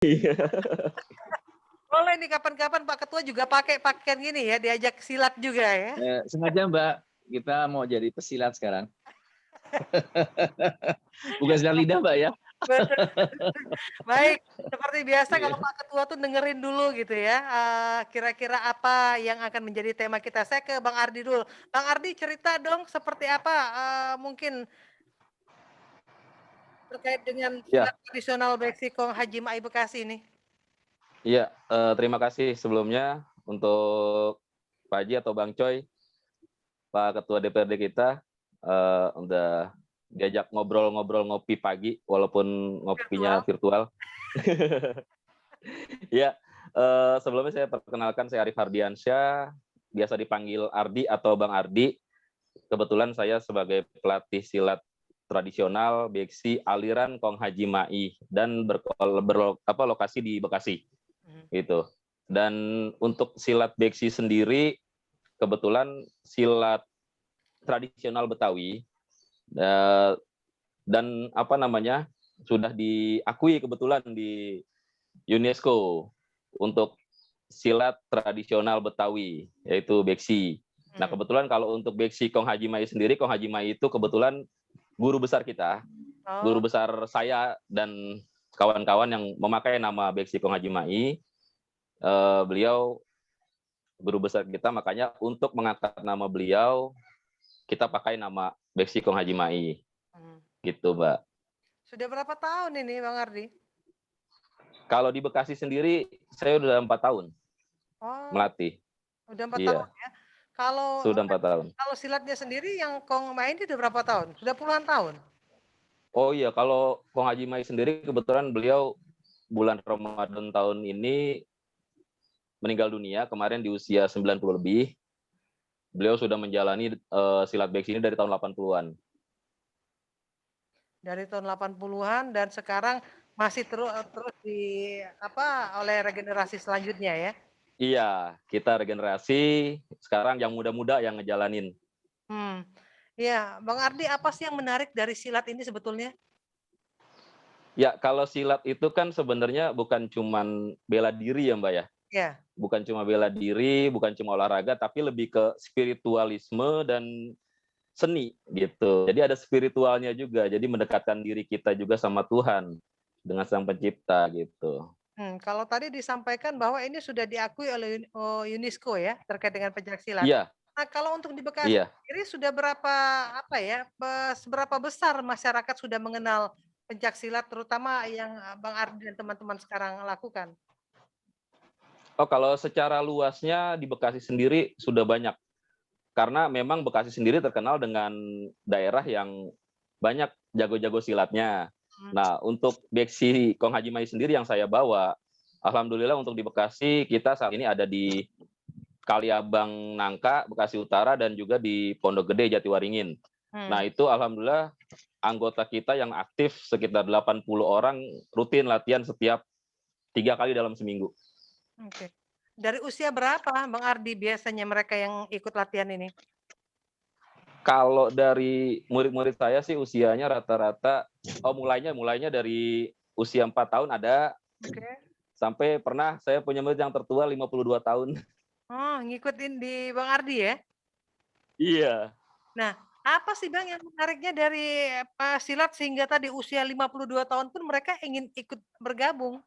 Iya. Boleh nih kapan-kapan Pak Ketua juga pakai pakaian gini ya, diajak silat juga ya. Sengaja Mbak, kita mau jadi pesilat sekarang. Bukan silat lidah Mbak ya. Betul. Baik, seperti biasa Iya. kalau Pak Ketua tuh dengerin dulu gitu ya, kira-kira apa yang akan menjadi tema kita. Saya ke Bang Ardi dulu. Bang Ardi cerita dong seperti apa, mungkin terkait dengan silat Ya, tradisional Beksi-Kong Haji Mai Bekasi ini? iya, terima kasih sebelumnya untuk Pak Haji atau Bang Coy, Pak Ketua DPRD kita, udah diajak ngobrol-ngobrol ngopi pagi walaupun ngopinya Virtual? virtual. Ya, sebelumnya saya perkenalkan, saya Arif Hardiansyah, biasa dipanggil Ardi atau Bang Ardi. Kebetulan saya sebagai pelatih silat tradisional Beksi aliran Kong Haji Mai dan lokasi di Bekasi Mhm. gitu. Dan untuk silat Beksi sendiri kebetulan silat tradisional Betawi dan sudah diakui kebetulan di UNESCO untuk silat tradisional Betawi, yaitu Beksi. Nah, Mmm. kebetulan kalau untuk Beksi Kong Haji Mai sendiri, Kong Haji Mai itu kebetulan guru besar kita, guru Oh, besar saya dan kawan-kawan yang memakai nama Beksi Kong Haji Mai. Beliau guru besar kita, makanya untuk mengangkat nama beliau, kita pakai nama Beksi Kong Haji Mai, mhm. gitu, Mbak. Sudah berapa tahun ini Bang Ardi? Kalau di Bekasi sendiri, saya udah 4 tahun Oh, melatih. udah 4 tahun Iya, ya. Kalau sudah 4 tahun. kalau silatnya sendiri yang Kong main itu udah berapa tahun? Sudah puluhan tahun? Oh iya, kalau Kong Haji Mai sendiri kebetulan beliau bulan Ramadan tahun ini meninggal dunia kemarin di usia 90 lebih. Beliau sudah menjalani silat beksi ini dari tahun 80-an. Dari tahun 80-an dan sekarang masih terus oleh regenerasi selanjutnya ya? Iya, kita regenerasi, sekarang yang muda-muda yang ngejalanin. Hmm, iya, Bang Ardi apa sih yang menarik dari silat ini sebetulnya? Ya, kalau silat itu kan sebenarnya bukan cuman bela diri ya, Mbak, ya. Ya, Bukan cuma bela diri, bukan cuma olahraga, tapi lebih ke spiritualisme dan seni gitu. Jadi ada spiritualnya juga, jadi mendekatkan diri kita juga sama Tuhan dengan Sang Pencipta gitu. kalau tadi disampaikan bahwa ini sudah diakui oleh UNESCO ya, terkait dengan pencaksilat. Iya, Nah, kalau untuk di Bekasi iya. sendiri sudah berapa, seberapa besar masyarakat sudah mengenal pencaksilat terutama yang, Bang Ardi dan teman-teman sekarang lakukan? Oh, kalau secara luasnya di Bekasi sendiri sudah banyak, karena memang Bekasi sendiri terkenal dengan daerah yang banyak jago-jago silatnya. Mhm. Nah, untuk Beksi Kong Haji Mai sendiri yang saya bawa, alhamdulillah untuk di Bekasi kita saat ini ada di Kaliabang Nangka, Bekasi Utara, dan juga di Pondok Gede, Jatiwaringin. Nah, Mmm, itu alhamdulillah anggota kita yang aktif sekitar 80 orang rutin latihan setiap 3 kali dalam seminggu. oke. Dari usia berapa Bang Ardi biasanya mereka yang ikut latihan ini? Kalau dari murid-murid saya sih usianya rata-rata, mulainya dari usia 4 tahun ada, Oke. sampai pernah saya punya murid yang tertua 52 tahun. Oh, ngikutin di Bang Ardi ya? Iya. Nah, apa sih Bang yang menariknya dari, silat sehingga tadi usia 52 tahun pun mereka ingin ikut bergabung?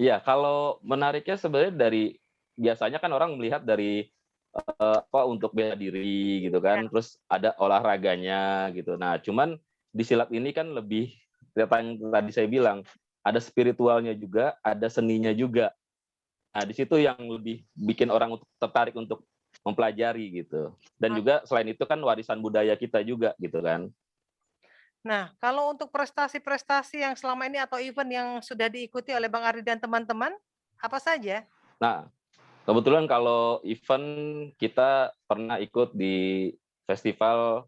Iya, kalau menariknya sebenarnya biasanya kan orang melihat dari, untuk bela diri gitu Ya, kan, terus ada olahraganya gitu. Nah, cuman di silat ini kan lebih yang tadi saya bilang, ada spiritualnya juga, ada seninya juga. Nah, di situ yang lebih bikin orang tertarik untuk mempelajari gitu. Dan ok. juga selain itu kan warisan budaya kita juga gitu kan. Nah, kalau untuk prestasi-prestasi yang selama ini atau event yang sudah diikuti oleh Bang Ardi dan teman-teman, apa saja? Nah, kebetulan kalau event kita pernah ikut di Festival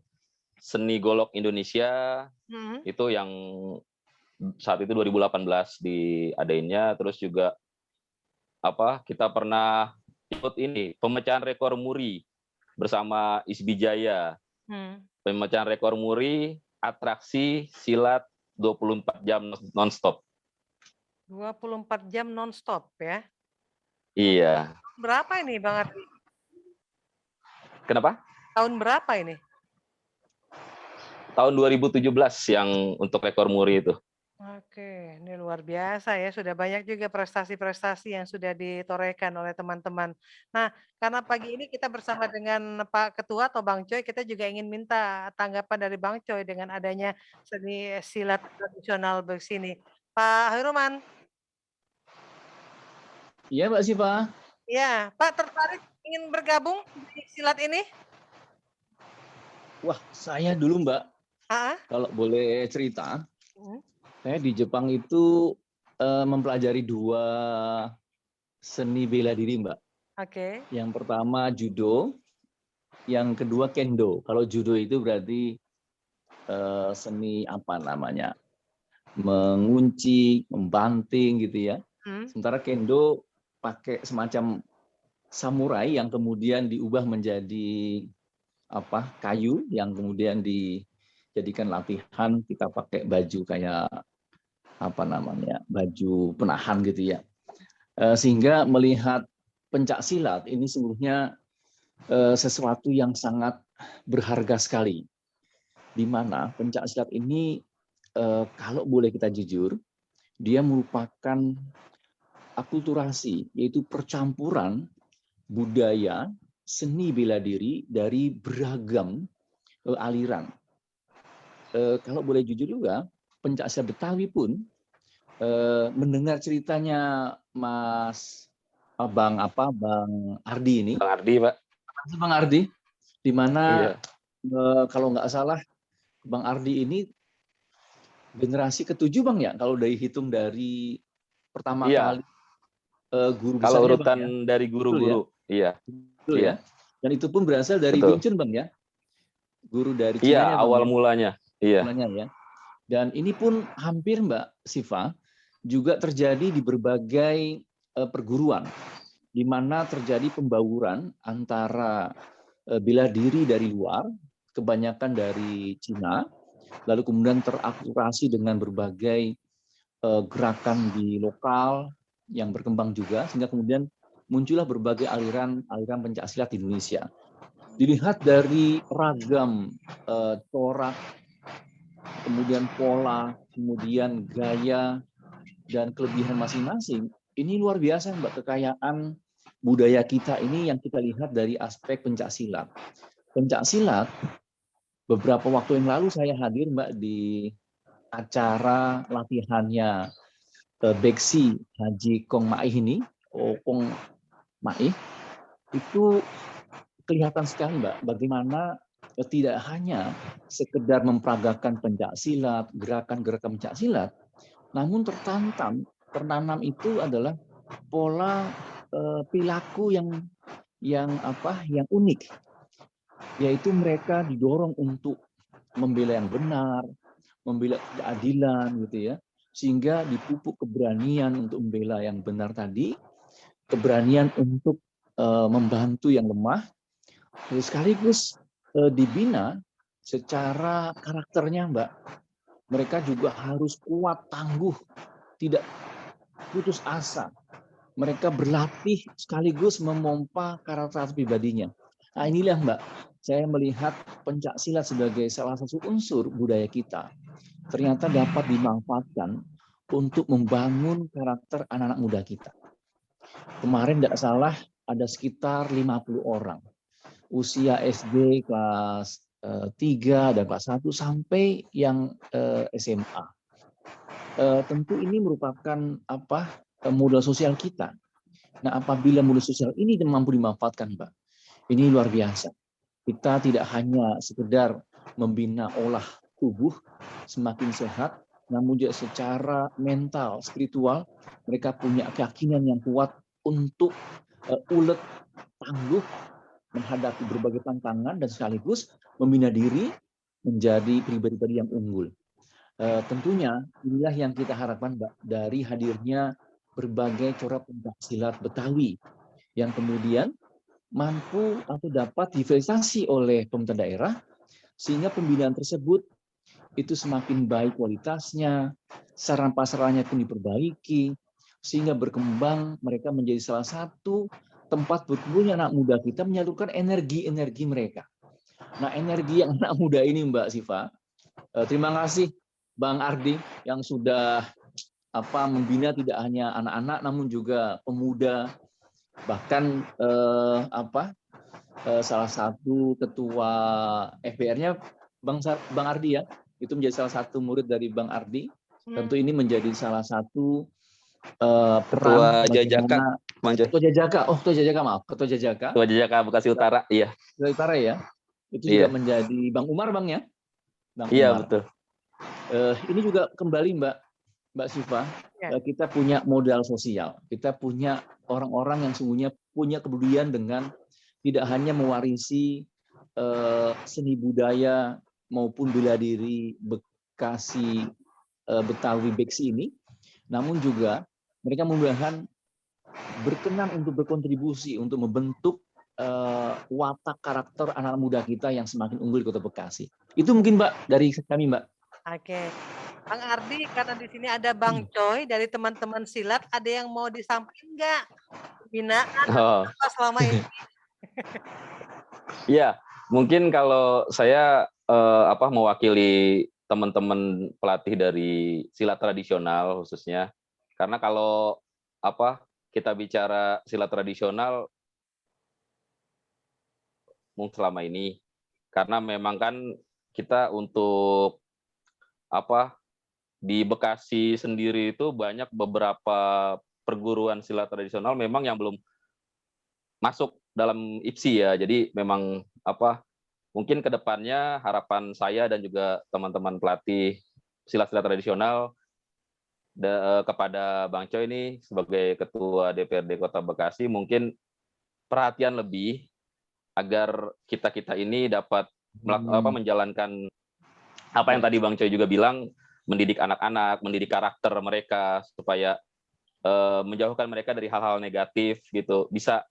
Seni Golok Indonesia, Mhm. itu yang saat itu 2018 diadainnya, terus juga kita pernah ikut ini, pemecahan rekor muri bersama Isbi Jaya. Mmm. Pemecahan rekor muri, atraksi silat 24 jam nonstop. 24 jam nonstop ya? Iya. Berapa ini Bang Ardi? Kenapa? Tahun berapa ini? Tahun 2017 yang untuk rekor muri itu. Oke, ini luar biasa ya, sudah banyak juga prestasi-prestasi yang sudah ditorehkan oleh teman-teman. Nah, karena pagi ini kita bersama dengan Pak Ketua atau Bang Coy, kita juga ingin minta tanggapan dari Bang Coy dengan adanya seni silat tradisional begini. Pak Hairman, Iya Mbak Siva. ya, Pak tertarik ingin bergabung di silat ini? Wah, saya dulu Mbak, Ah, kalau boleh cerita, hmm, saya di Jepang itu mempelajari 2 seni bela diri Mbak. oke. Yang pertama judo, yang kedua kendo. Kalau judo itu berarti seni apa namanya, mengunci, membanting gitu ya. Hmm, Sementara kendo pakai semacam samurai yang kemudian diubah menjadi kayu yang kemudian dijadikan latihan, kita pakai baju kayak baju penahan gitu ya. Sehingga melihat pencak silat ini sungguhnya sesuatu yang sangat berharga sekali, di mana pencak silat ini kalau boleh kita jujur, dia merupakan akulturasi, yaitu percampuran budaya seni bela diri dari beragam aliran. Kalau boleh jujur juga, pencak Betawi pun mendengar ceritanya Bang Ardi ini, Bang Ardi, Pak. Bang Ardi, di mana Iya. kalau nggak salah Bang Ardi ini generasi ke-7 Bang ya, kalau dihitung dari pertama Iya. kali guru Kalau besarnya Bang urutan ya, dari betul ya, guru-guru, iya, betul iya, ya. Dan itu pun berasal dari Wing betul. Chun Bang ya, guru dari Iya, Cinanya Bang awal ya, mulanya. Iya. mulanya ya. Dan ini pun hampir Mbak Siva juga terjadi di berbagai perguruan, di mana terjadi pembauran antara bela diri dari luar, kebanyakan dari Cina, lalu kemudian terakulturasi dengan berbagai gerakan di lokal yang berkembang juga, sehingga kemudian muncullah berbagai aliran pencaksilat di Indonesia. Dilihat dari ragam corak, kemudian pola, kemudian gaya, dan kelebihan masing-masing, ini luar biasa Mbak, kekayaan budaya kita ini yang kita lihat dari aspek pencaksilat. Pencaksilat, beberapa waktu yang lalu saya hadir Mbak di acara latihannya Beksi Haji Kong Maih ini, Kong Maih, itu kelihatan sekali Mbak, bagaimana tidak hanya sekedar memperagakan pencaksilat, gerakan-gerakan pencaksilat, namun tertanam itu adalah pola perilaku yang unik, yaitu mereka didorong untuk membela yang benar, membela keadilan gitu ya, sehingga dipupuk keberanian untuk membela yang benar tadi, keberanian untuk membantu yang lemah, sekaligus dibina secara karakternya Mbak. Mereka juga harus kuat, tangguh, tidak putus asa. Mereka berlatih sekaligus memompa karakter pribadinya. Nah inilah Mbak, saya melihat pencak silat sebagai salah satu unsur budaya kita. Ternyata dapat dimanfaatkan untuk membangun karakter anak-anak muda kita. Kemarin tidak salah ada sekitar 50 orang. Usia SD kelas 3 dan kelas 1 sampai yang SMA. Tentu ini merupakan modal sosial kita. Nah, apabila modal sosial ini mampu dimanfaatkan, Mbak, ini luar biasa. Kita tidak hanya sekedar membina olah tubuh semakin sehat, namun juga secara mental, spiritual, mereka punya keyakinan yang kuat untuk ulet, tangguh, menghadapi berbagai tantangan, dan sekaligus membina diri menjadi pribadi-pribadi yang unggul. Tentunya inilah yang kita harapkan Mbak, dari hadirnya berbagai corak pencak silat Betawi yang kemudian mampu atau dapat diverifikasi oleh pemerintah daerah, sehingga pembinaan tersebut itu semakin baik kualitasnya, sarana prasarana pun diperbaiki, sehingga berkembang mereka menjadi salah satu tempat berkumpulnya anak muda kita menyalurkan energi-energi mereka. Nah, energi yang anak muda ini, Mbak Siva, terima kasih Bang Ardi yang sudah membina tidak hanya anak-anak namun juga pemuda, bahkan salah satu ketua FBR-nya Bang Ardi ya, itu menjadi salah satu murid dari Bang Ardi. Tentu ini menjadi salah satu peran bagaimana Ketua Jajaka Bekasi Utara, iya. Bekasi Utara ya. Itu Iya. juga menjadi Bang Umar, Bang ya. Bang Iya, Umar. betul. Ini juga kembali Mbak Siva, kita punya modal sosial. Kita punya orang-orang yang sungguhnya punya kepedulian dengan tidak hanya mewarisi seni budaya maupun bela diri Bekasi Betawi Beksi ini, namun juga mereka mudah-mudahan berkenan untuk berkontribusi untuk membentuk watak karakter anak muda kita yang semakin unggul di Kota Bekasi. Itu mungkin Mbak dari kami, Mbak. Oke, Bang Ardi, karena di sini ada Bang Choi dari teman-teman silat, ada yang mau disampaikan nggak? Pembinaan apa selama ini? Iya, mungkin kalau saya mewakili teman-teman pelatih dari silat tradisional khususnya, karena kalau kita bicara silat tradisional mungkin selama ini, karena memang kan kita untuk di Bekasi sendiri itu banyak beberapa perguruan silat tradisional memang yang belum masuk dalam IPSI ya. Jadi memang mungkin ke depannya harapan saya dan juga teman-teman pelatih silat-silat tradisional kepada Bang Choi ini sebagai Ketua DPRD Kota Bekasi mungkin perhatian lebih agar kita ini dapat menjalankan apa yang tadi Bang Choi juga bilang, mendidik anak-anak, mendidik karakter mereka supaya menjauhkan mereka dari hal-hal negatif gitu, bisa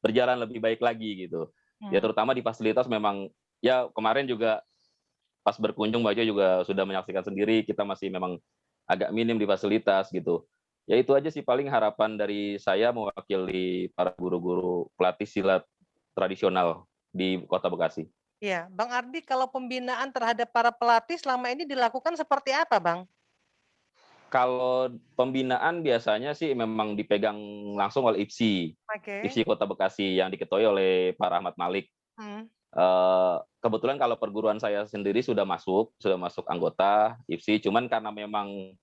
berjalan lebih baik lagi gitu. Ya terutama di fasilitas memang ya kemarin juga pas berkunjung Mbak Choi juga sudah menyaksikan sendiri kita masih memang agak minim di fasilitas gitu. Ya itu aja sih paling harapan dari saya mewakili para guru-guru pelatih silat tradisional di Kota Bekasi. Iya, Bang Ardi, kalau pembinaan terhadap para pelatih selama ini dilakukan seperti apa, Bang? Kalau pembinaan biasanya sih memang dipegang langsung oleh IPSI, IPSI Kota Bekasi yang diketuai oleh Pak Rahmat Malik. Kebetulan kalau perguruan saya sendiri sudah masuk anggota IPSI, cuman karena memang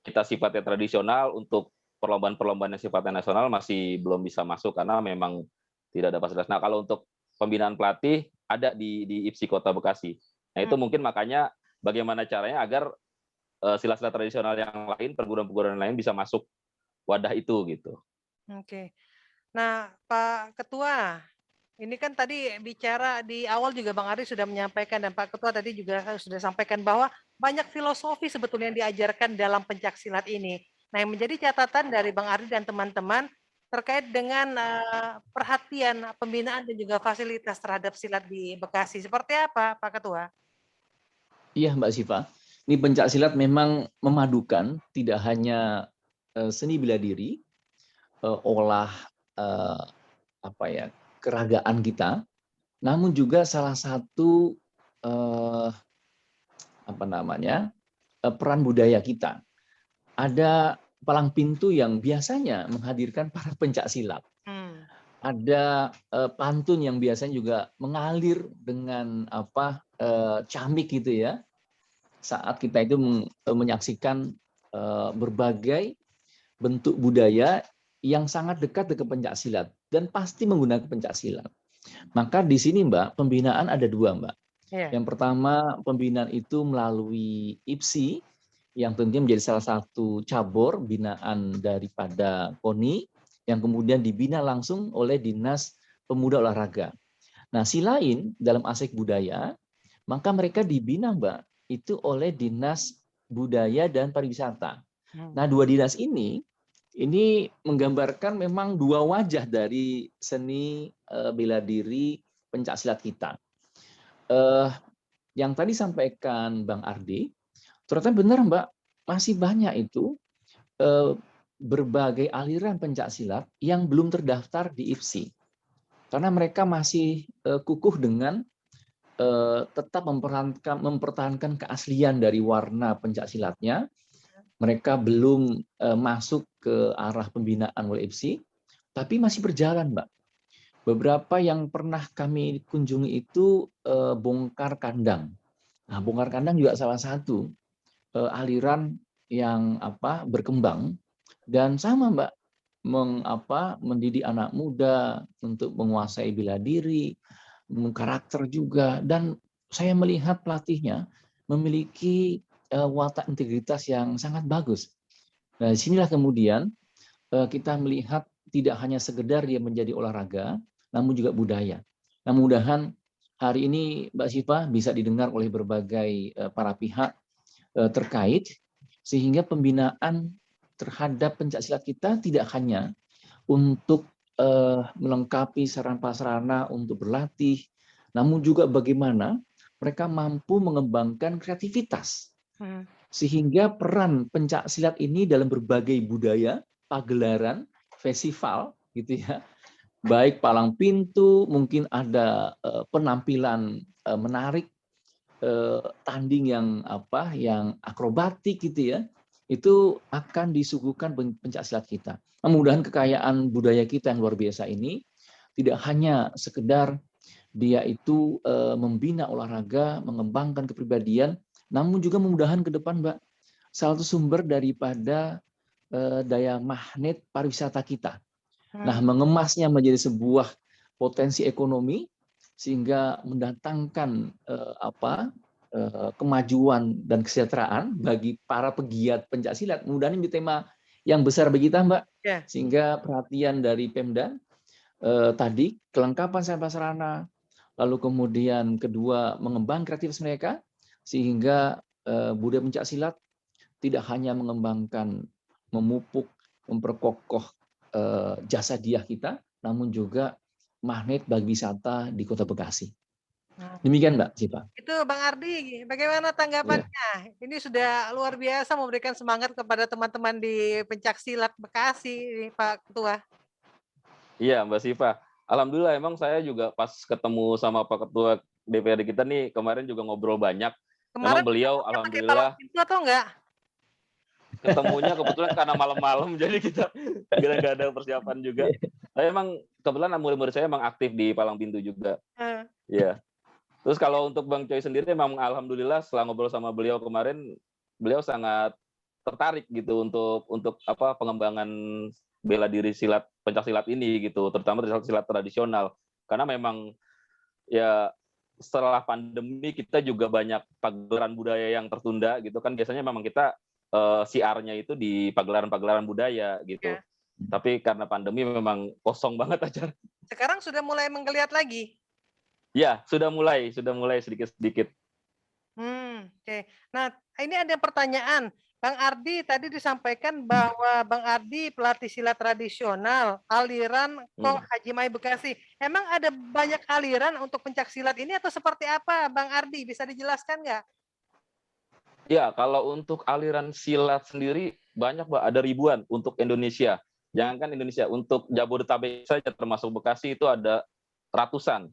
kita sifatnya tradisional, untuk perlombaan-perlombaan yang sifatnya nasional masih belum bisa masuk karena memang tidak ada fasilitas. Nah, kalau untuk pembinaan pelatih ada di IPSI Kota Bekasi. Nah, itu mungkin makanya bagaimana caranya agar silat-silat tradisional yang lain, perguruan-perguruan lain bisa masuk wadah itu gitu. Oke. Nah, Pak Ketua, ini kan tadi bicara di awal juga Bang Ardi sudah menyampaikan dan Pak Ketua tadi juga sudah sampaikan bahwa banyak filosofi sebetulnya yang diajarkan dalam pencaksilat ini. Nah, yang menjadi catatan dari Bang Ardi dan teman-teman terkait dengan perhatian pembinaan dan juga fasilitas terhadap silat di Bekasi. Seperti apa, Pak Ketua? Iya, Mbak Siva. Ini pencaksilat memang memadukan tidak hanya seni bela diri, olah keragaan kita, namun juga salah satu peran budaya kita. Ada palang pintu yang biasanya menghadirkan para pencaksilat. Ada pantun yang biasanya juga mengalir dengan camik gitu ya. Saat kita itu menyaksikan berbagai bentuk budaya yang sangat dekat dengan pencaksilat dan pasti menggunakan pencaksilat. Maka di sini Mbak, pembinaan ada dua Mbak. Yang pertama pembinaan itu melalui IPSI yang tentunya menjadi salah satu cabur binaan daripada KONI yang kemudian dibina langsung oleh Dinas Pemuda Olahraga. Nah, si lain dalam aspek budaya, maka mereka dibina Mbak itu oleh Dinas Budaya dan Pariwisata. Nah, dua dinas ini menggambarkan memang dua wajah dari seni bela diri pencaksilat kita. yang tadi sampaikan Bang Ardi, ternyata benar Mbak, masih banyak itu berbagai aliran pencak silat yang belum terdaftar di IFSI. Karena mereka masih kukuh dengan tetap mempertahankan keaslian dari warna pencak silatnya. Mereka belum masuk ke arah pembinaan oleh IFSI, tapi masih berjalan, Mbak. Beberapa yang pernah kami kunjungi itu bongkar kandang. Nah, bongkar kandang juga salah satu aliran yang berkembang dan sama, Mbak, mendidik anak muda untuk menguasai bela diri, karakter juga, dan saya melihat pelatihnya memiliki watak integritas yang sangat bagus. Nah, disinilah kemudian kita melihat tidak hanya sekedar dia menjadi olahraga, namun juga budaya. Nah, mudah-mudahan hari ini Mbak Syifa bisa didengar oleh berbagai para pihak terkait, sehingga pembinaan terhadap pencaksilat kita tidak hanya untuk melengkapi sarana-prasarana untuk berlatih, namun juga bagaimana mereka mampu mengembangkan kreativitas. Sehingga peran pencaksilat ini dalam berbagai budaya, pagelaran, festival, gitu ya, baik palang pintu, mungkin ada penampilan menarik, tanding yang akrobatik gitu ya, itu akan disuguhkan pencaksilat kita. Nah, mudah-mudahan kekayaan budaya kita yang luar biasa ini tidak hanya sekedar dia itu membina olahraga, mengembangkan kepribadian, namun juga mudah-mudahan ke depan, Mbak, salah satu sumber daripada daya magnet pariwisata kita. Nah, mengemasnya menjadi sebuah potensi ekonomi sehingga mendatangkan kemajuan dan kesejahteraan bagi para pegiat pencaksilat. Mudah-mudahan ini tema yang besar bagi kita, Mbak. Sehingga perhatian dari Pemda tadi, kelengkapan sarana, lalu kemudian kedua mengembangkan kreativitas mereka, sehingga budaya pencaksilat tidak hanya mengembangkan, memupuk, memperkokoh jasa diah kita, namun juga magnet bagi wisata di Kota Bekasi. Demikian Mbak Syifa. Itu Bang Ardi, bagaimana tanggapannya? Ini sudah luar biasa memberikan semangat kepada teman-teman di pencaksilat Bekasi, Pak Ketua. Iya, Mbak Syifa. Alhamdulillah, emang saya juga pas ketemu sama Pak Ketua DPRD kita nih, kemarin juga ngobrol banyak. Kemarin memang beliau alhamdulillah atau enggak? Ketemunya kebetulan karena malam-malam, jadi kita nggak ada persiapan juga. Tapi emang kebetulan murid-murid saya emang aktif di palang pintu juga. Iya. Terus kalau untuk Bang Choi sendiri, emang alhamdulillah setelah ngobrol sama beliau kemarin, beliau sangat tertarik gitu untuk pengembangan bela diri pencaksilat ini gitu, terutama silat tradisional. Karena memang ya setelah pandemi kita juga banyak pagelaran budaya yang tertunda gitu kan, biasanya memang kita siarnya itu di pagelaran-pagelaran budaya gitu. Tapi karena pandemi memang kosong banget acara. Sekarang sudah mulai menggeliat lagi? Ya, sudah mulai sedikit-sedikit. Oke. Nah, ini ada pertanyaan. Bang Ardi tadi disampaikan bahwa Bang Ardi pelatih silat tradisional, aliran Kong Haji Mai Bekasi. Emang ada banyak aliran untuk pencak silat ini atau seperti apa, Bang Ardi? Bisa dijelaskan nggak? Ya, kalau untuk aliran silat sendiri banyak, Mbak. Ada ribuan untuk Indonesia. Jangankan Indonesia, untuk Jabodetabek saja termasuk Bekasi itu ada ratusan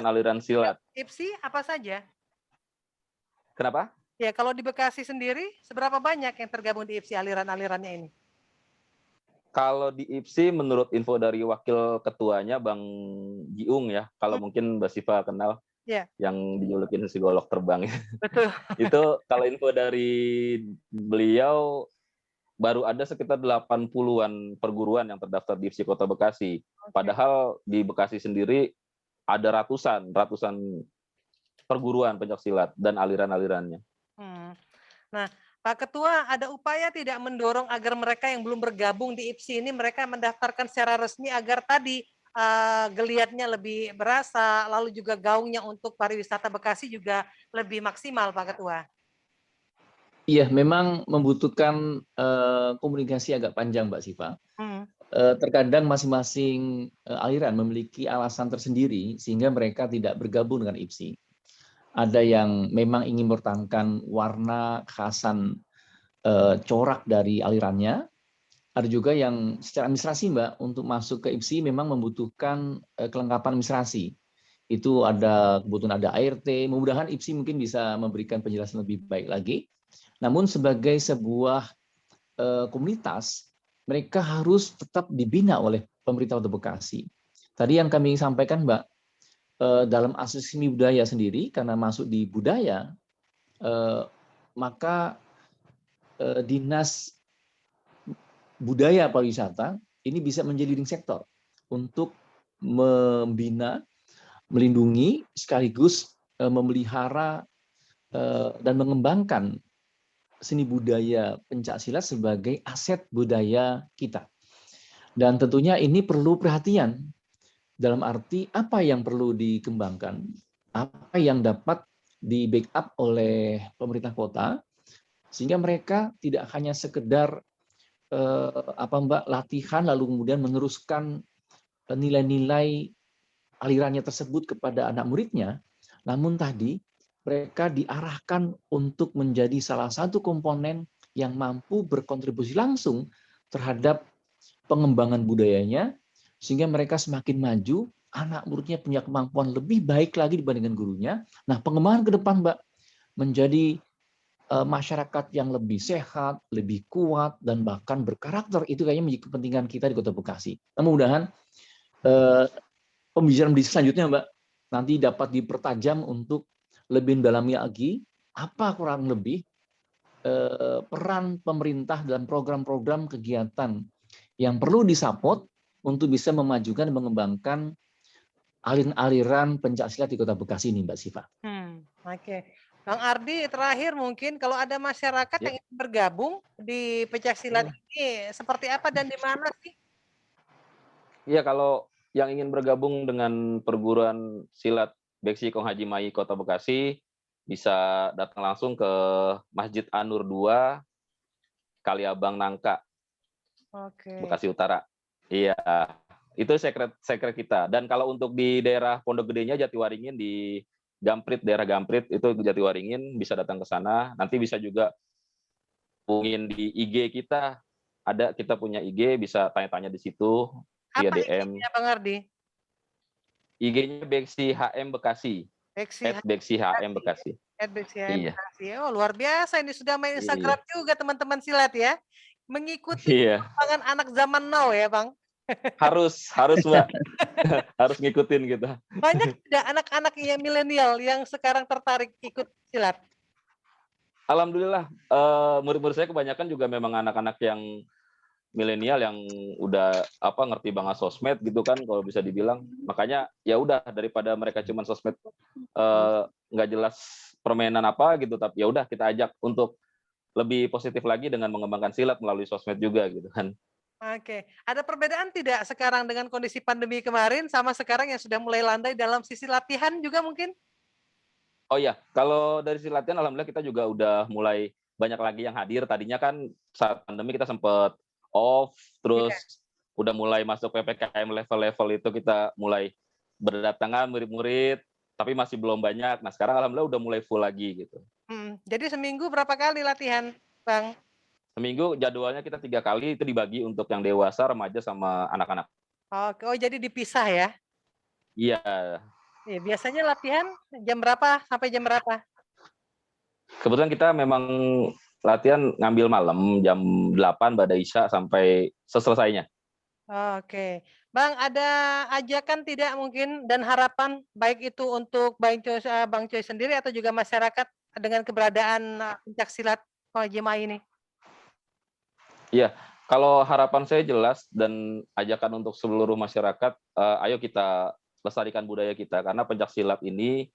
aliran silat. IFSI apa saja? Kenapa? Ya, kalau di Bekasi sendiri, seberapa banyak yang tergabung di IFSI aliran-alirannya ini? Kalau di IFSI, menurut info dari wakil ketuanya, Bang Jiung ya, kalau mungkin Mbak Syifa kenal, yang dijulukin si golok terbang. Betul. Itu kalau info dari beliau, baru ada sekitar 80-an perguruan yang terdaftar di IFSI Kota Bekasi. Padahal di Bekasi sendiri ada ratusan perguruan pencaksilat dan aliran-alirannya. Nah, Pak Ketua, ada upaya tidak mendorong agar mereka yang belum bergabung di IFSI ini mereka mendaftarkan secara resmi agar tadi geliatnya lebih berasa, lalu juga gaungnya untuk pariwisata Bekasi juga lebih maksimal, Pak Ketua? Iya, memang membutuhkan komunikasi agak panjang, Mbak Syifa. Terkadang masing-masing aliran memiliki alasan tersendiri sehingga mereka tidak bergabung dengan IFSI. ada yang memang ingin bertahankan warna kekhasan corak dari alirannya, ada juga yang secara administrasi Mbak, untuk masuk ke IPSI memang membutuhkan kelengkapan administrasi. Itu ada kebutuhan ada ART, mudah-mudahan IPSI mungkin bisa memberikan penjelasan lebih baik lagi. Namun sebagai sebuah komunitas, mereka harus tetap dibina oleh pemerintah Kota Bekasi. Tadi yang kami sampaikan Mbak, dalam aspek seni budaya sendiri, karena masuk di budaya, maka Dinas Budaya Pariwisata ini bisa menjadi leading sektor untuk membina, melindungi, sekaligus memelihara dan mengembangkan seni budaya pencaksilat sebagai aset budaya kita. Dan tentunya ini perlu perhatian dalam arti apa yang perlu dikembangkan, apa yang dapat di backup oleh pemerintah kota, sehingga mereka tidak hanya sekedar latihan lalu kemudian meneruskan nilai-nilai alirannya tersebut kepada anak muridnya, namun tadi mereka diarahkan untuk menjadi salah satu komponen yang mampu berkontribusi langsung terhadap pengembangan budayanya, sehingga mereka semakin maju, anak muridnya punya kemampuan lebih baik lagi dibandingkan gurunya. Nah, pengembangan ke depan, Mbak, menjadi masyarakat yang lebih sehat, lebih kuat, dan bahkan berkarakter, itu kayaknya menjadi kepentingan kita di Kota Bekasi. Nah, mudah-mudahan pembicaraan di selanjutnya, Mbak, nanti dapat dipertajam untuk lebih mendalami lagi apa kurang lebih peran pemerintah dalam program-program kegiatan yang perlu disupport untuk bisa memajukan dan mengembangkan aliran-aliran pencaksilat di Kota Bekasi ini, Mbak Siva. Oke. Bang Ardi, terakhir mungkin kalau ada masyarakat yang ingin bergabung di pencaksilat ini, seperti apa dan di mana sih? Iya, kalau yang ingin bergabung dengan perguruan silat Beksi Kong Haji Mai Kota Bekasi, bisa datang langsung ke Masjid An-Nur 2, Kaliabang Nangka, Bekasi Utara. Iya, itu sekret kita. Dan kalau untuk di daerah Pondok Gedenya, Jatiwaringin, di Gamprit, daerah Gamprit, itu Jatiwaringin, bisa datang ke sana. Nanti bisa juga hubungin di IG kita. Kita punya IG, bisa tanya-tanya di situ, via Apa DM. IG-nya Bang Ardi? IG-nya Beksi HM Bekasi. Beksi HM Bekasi. Beksi HM Iya. Bekasi. Oh, luar biasa, ini sudah main Instagram juga teman-teman silat ya. Mengikuti perkembangan anak zaman now ya, Bang. Harus Mbak. Harus ngikutin gitu. Banyak tidak anak-anak yang milenial yang sekarang tertarik ikut silat? Alhamdulillah, murid-murid saya kebanyakan juga memang anak-anak yang milenial yang udah ngerti banget sosmed gitu kan, kalau bisa dibilang. Makanya ya udah, daripada mereka cuma sosmed nggak jelas permainan apa gitu, tapi ya udah kita ajak untuk lebih positif lagi dengan mengembangkan silat melalui sosmed juga gitu kan. Oke, ada perbedaan tidak sekarang dengan kondisi pandemi kemarin sama sekarang yang sudah mulai landai dalam sisi latihan juga mungkin? Oh iya, kalau dari sisi latihan alhamdulillah kita juga udah mulai banyak lagi yang hadir. Tadinya kan saat pandemi kita sempat off, terus udah mulai masuk PPKM level-level itu kita mulai berdatangan murid-murid, tapi masih belum banyak. Nah sekarang alhamdulillah udah mulai full lagi gitu. Jadi seminggu berapa kali latihan, Bang? Seminggu jadwalnya kita 3 kali, itu dibagi untuk yang dewasa, remaja, sama anak-anak. Oke, oh jadi dipisah ya? Iya. Iya, biasanya latihan jam berapa sampai jam berapa? Kebetulan kita memang latihan ngambil malam jam 8 Bada Isya sampai selesainya. Oke. Bang, ada ajakan tidak mungkin dan harapan baik itu untuk Bang Coy sendiri atau juga masyarakat dengan keberadaan pencaksilat Haji Mai ini? Iya, kalau harapan saya jelas dan ajakan untuk seluruh masyarakat, ayo kita lestarikan budaya kita, karena pencaksilat ini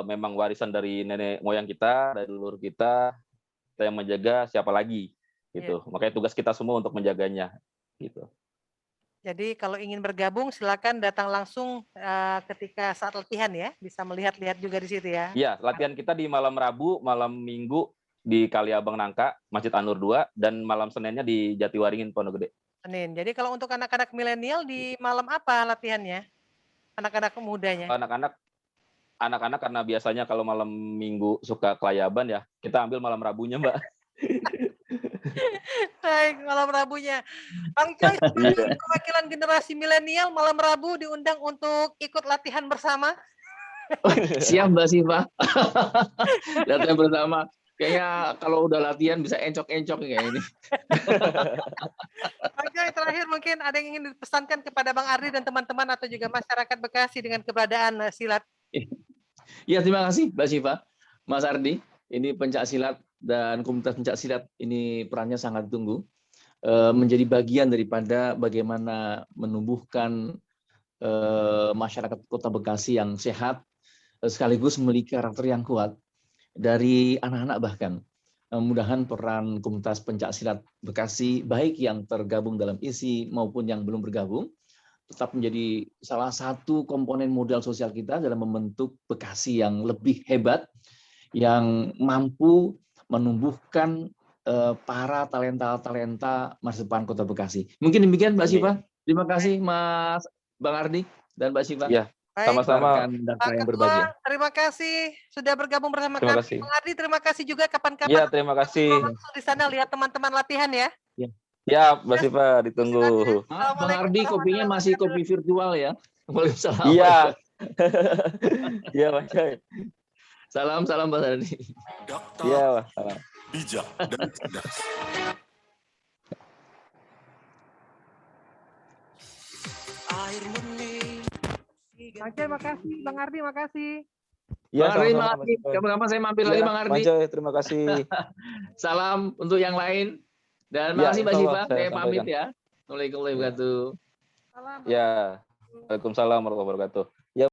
memang warisan dari nenek moyang kita, dari leluhur kita yang menjaga, siapa lagi gitu. Makanya tugas kita semua untuk menjaganya gitu. Jadi kalau ingin bergabung silakan datang langsung ketika saat latihan ya, bisa melihat-lihat juga di situ ya. Iya, latihan kita di malam Rabu, malam Minggu di Kaliabang Nangka, Masjid An-Nur 2, dan malam Seninnya di Jatiwaringin, Pondok Gede. Senin. Jadi kalau untuk anak-anak milenial di malam apa latihannya? Anak-anak mudanya? Anak-anak anak-anak karena biasanya kalau malam Minggu suka kelayaban ya, kita ambil malam Rabunya, Mbak. Baik, malam Rabunya. Bang Joy, sebagai Iya. perwakilan generasi milenial, malam Rabu diundang untuk ikut latihan bersama. Siap Mbak Siva. Latihan bersama. Kayaknya kalau udah latihan bisa encok-encok kayak ini. Bang Joy, terakhir mungkin ada yang ingin dipesankan kepada Bang Ardi dan teman-teman atau juga masyarakat Bekasi dengan keberadaan silat. Ya, terima kasih Mbak Siva. Mas Ardi, ini pencak silat dan komunitas pencak silat ini perannya sangat ditunggu. Menjadi bagian daripada bagaimana menumbuhkan masyarakat Kota Bekasi yang sehat, sekaligus memiliki karakter yang kuat dari anak-anak bahkan. Mudah-mudahan peran komunitas pencak silat Bekasi, baik yang tergabung dalam ISI maupun yang belum bergabung, tetap menjadi salah satu komponen modal sosial kita dalam membentuk Bekasi yang lebih hebat, yang mampu menumbuhkan para talenta-talenta masa depan Kota Bekasi. Mungkin demikian Mbak Siva. Terima kasih Mas Bang Ardi dan Mbak Siva. Iya, sama-sama. Data Pak yang Ketua, berbagi. terima kasih sudah bergabung bersama Terima kami. kasih. Bang Ardi, terima kasih juga kapan-kapan. Iya, terima kasih. Langsung di sana lihat teman-teman latihan ya. Ya, Mbak Siva, ditunggu. Maaf, Bang Ardi, kopinya masih kopi virtual ya. Waalaikumsalam. Iya. Iya, Mas Joy. Salam Bang Ardi. Iya, Mas. Salam. Bijak dan cerdas. Bang Joy, makasih. Bang Ardi, makasih. Iya, Bang Ardi, sama-sama, makasih. Mas Joy. Kapan-kapan saya mampir lagi Iya, Bang Mas Ardi. Joy, terima kasih. Salam untuk yang lain. Dan Ya, makasih Mbak insya Siva. Allah, saya Saya pamit sampaikan. ya. Assalamualaikum warahmatullahi wabarakatuh. Salam. Ya, Waalaikumsalam warahmatullahi wabarakatuh.